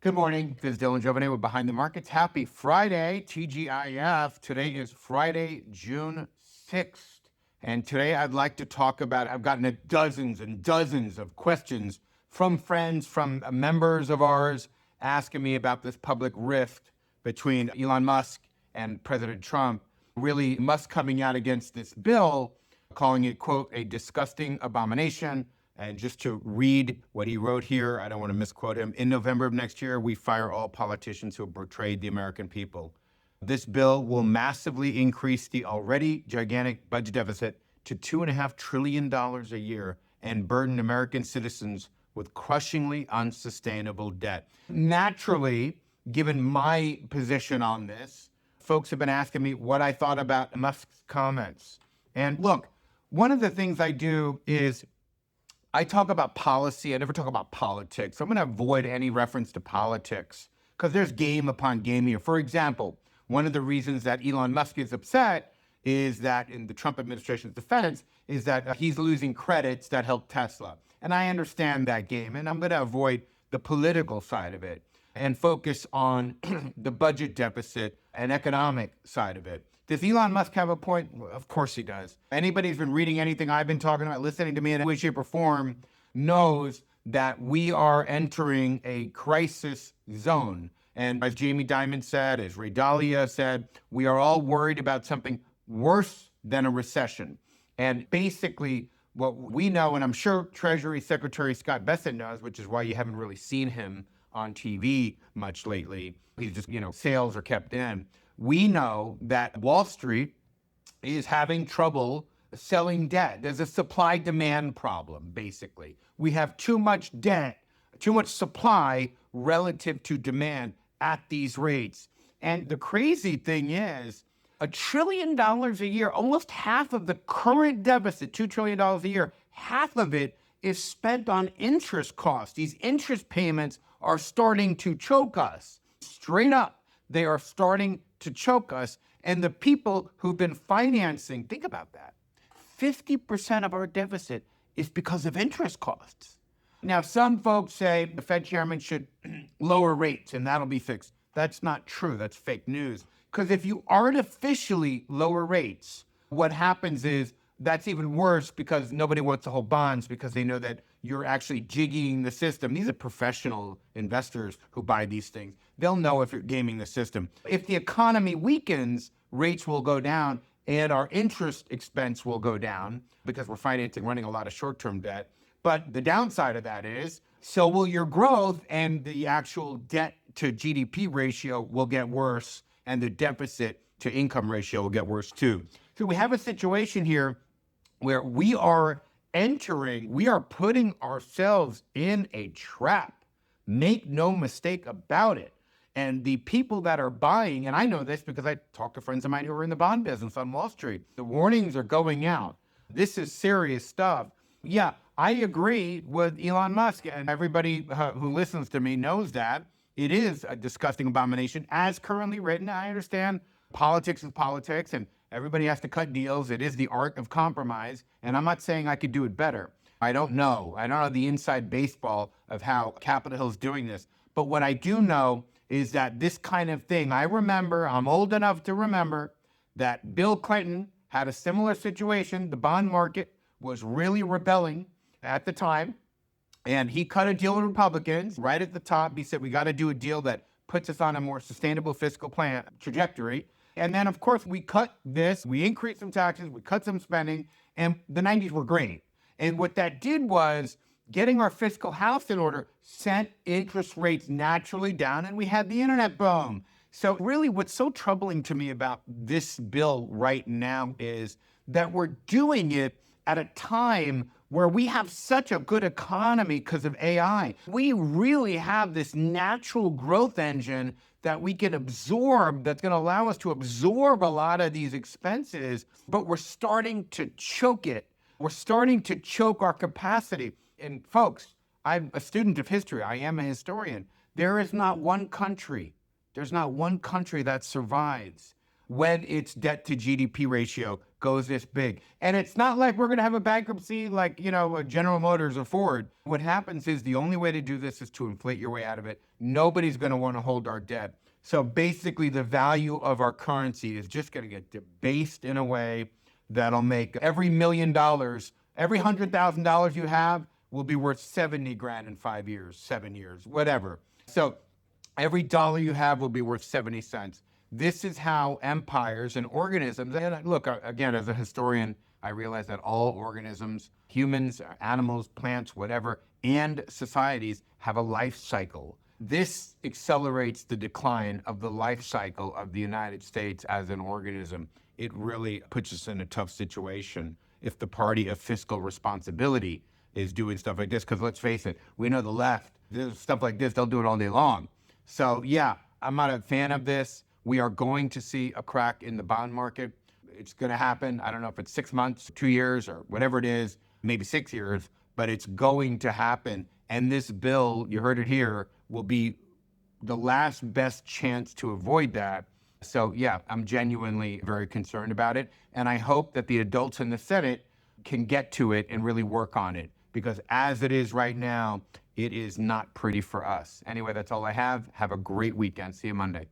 Good morning. This is Dylan Jovine with Behind the Markets. Happy Friday, TGIF. Today is Friday, June 6th. And today I'd like to talk about, I've gotten dozens and dozens of questions from friends, from members of ours, asking me about this public rift between Elon Musk and President Trump. Really, Musk coming out against this bill, calling it, quote, a disgusting abomination. And just to read what he wrote here, I don't want to misquote him. In November of next year, we fire all politicians who have betrayed the American people. This bill will massively increase the already gigantic budget deficit to $2.5 trillion a year and burden American citizens with crushingly unsustainable debt. Naturally, given my position on this, folks have been asking me what I thought about Musk's comments. And look, one of the things I do is I talk about policy. I never talk about politics. So I'm going to avoid any reference to politics because there's game upon game here. For example, one of the reasons that Elon Musk is upset is that in the Trump administration's defense is that he's losing credits that help Tesla. And I understand that game. And I'm going to avoid the political side of it and focus on the budget deficit and economic side of it. Does Elon Musk have a point? Well, of course he does. Anybody who's been reading anything I've been talking about, listening to me in any way, shape, or form, knows that we are entering a crisis zone. And as Jamie Dimon said, as Ray Dalio said, we are all worried about something worse than a recession. And basically, what we know, and I'm sure Treasury Secretary Scott Bessent knows, which is why you haven't really seen him on TV much lately. He's just, sales are kept in. We know that Wall Street is having trouble selling debt. There's a supply-demand problem, basically. We have too much debt, too much supply relative to demand at these rates. And the crazy thing is, $1 trillion a year, almost half of the current deficit, $2 trillion a year, half of it is spent on interest costs. These interest payments are starting to choke us. Straight up, they are starting to choke us. And the people who've been financing, think about that, 50% of our deficit is because of interest costs. Now, some folks say the Fed chairman should lower rates and that'll be fixed. That's not true. That's fake news. Because if you artificially lower rates, what happens is that's even worse because nobody wants to hold bonds because they know that you're actually jigging the system. These are professional investors who buy these things. They'll know if you're gaming the system. If the economy weakens, rates will go down and our interest expense will go down because we're running a lot of short-term debt. But the downside of that is, so will your growth, and the actual debt to GDP ratio will get worse, and the deficit to income ratio will get worse too. So we have a situation here where we are putting ourselves in a trap. Make no mistake about it. And the people that are buying, and I know this because I talk to friends of mine who are in the bond business on Wall Street, the warnings are going out. This is serious stuff. Yeah, I agree with Elon Musk, and everybody who listens to me knows that it is a disgusting abomination as currently written. I understand politics is politics and everybody has to cut deals. It is the art of compromise. And I'm not saying I could do it better. I don't know. I don't know the inside baseball of how Capitol Hill is doing this. But what I do know is that this kind of thing, I'm old enough to remember that Bill Clinton had a similar situation. The bond market was really rebelling at the time. And he cut a deal with Republicans right at the top. He said, we got to do a deal that puts us on a more sustainable fiscal plan trajectory. And then, of course, we increased some taxes, we cut some spending, and the 90s were great. And what that did was getting our fiscal house in order sent interest rates naturally down, and we had the internet boom. So really what's so troubling to me about this bill right now is that we're doing it at a time where we have such a good economy because of AI. We really have this natural growth engine that we can absorb, that's going to allow us to absorb a lot of these expenses, but we're starting to choke it. We're starting to choke our capacity. And folks, I'm a student of history. I am a historian. There's not one country that survives when its debt to GDP ratio goes this big. And it's not like we're going to have a bankruptcy like, General Motors or Ford. What happens is the only way to do this is to inflate your way out of it. Nobody's going to want to hold our debt. So basically, the value of our currency is just going to get debased in a way that'll make every $1 million, every $100,000 you have will be worth 70 grand in 5 years, 7 years, whatever. So every dollar you have will be worth 70 cents. This is how empires and organisms, and look, again, as a historian, I realize that all organisms, humans, animals, plants, whatever, and societies have a life cycle. This accelerates the decline of the life cycle of the United States as an organism. It really puts us in a tough situation if the party of fiscal responsibility is doing stuff like this. Because let's face it, we know the left, stuff like this, they'll do it all day long. So yeah, I'm not a fan of this. We are going to see a crack in the bond market. It's going to happen. I don't know if it's 6 months, 2 years, or whatever it is, maybe 6 years, but it's going to happen. And this bill, you heard it here, will be the last best chance to avoid that. So yeah, I'm genuinely very concerned about it. And I hope that the adults in the Senate can get to it and really work on it. Because as it is right now, it is not pretty for us. Anyway, that's all I have. Have a great weekend. See you Monday.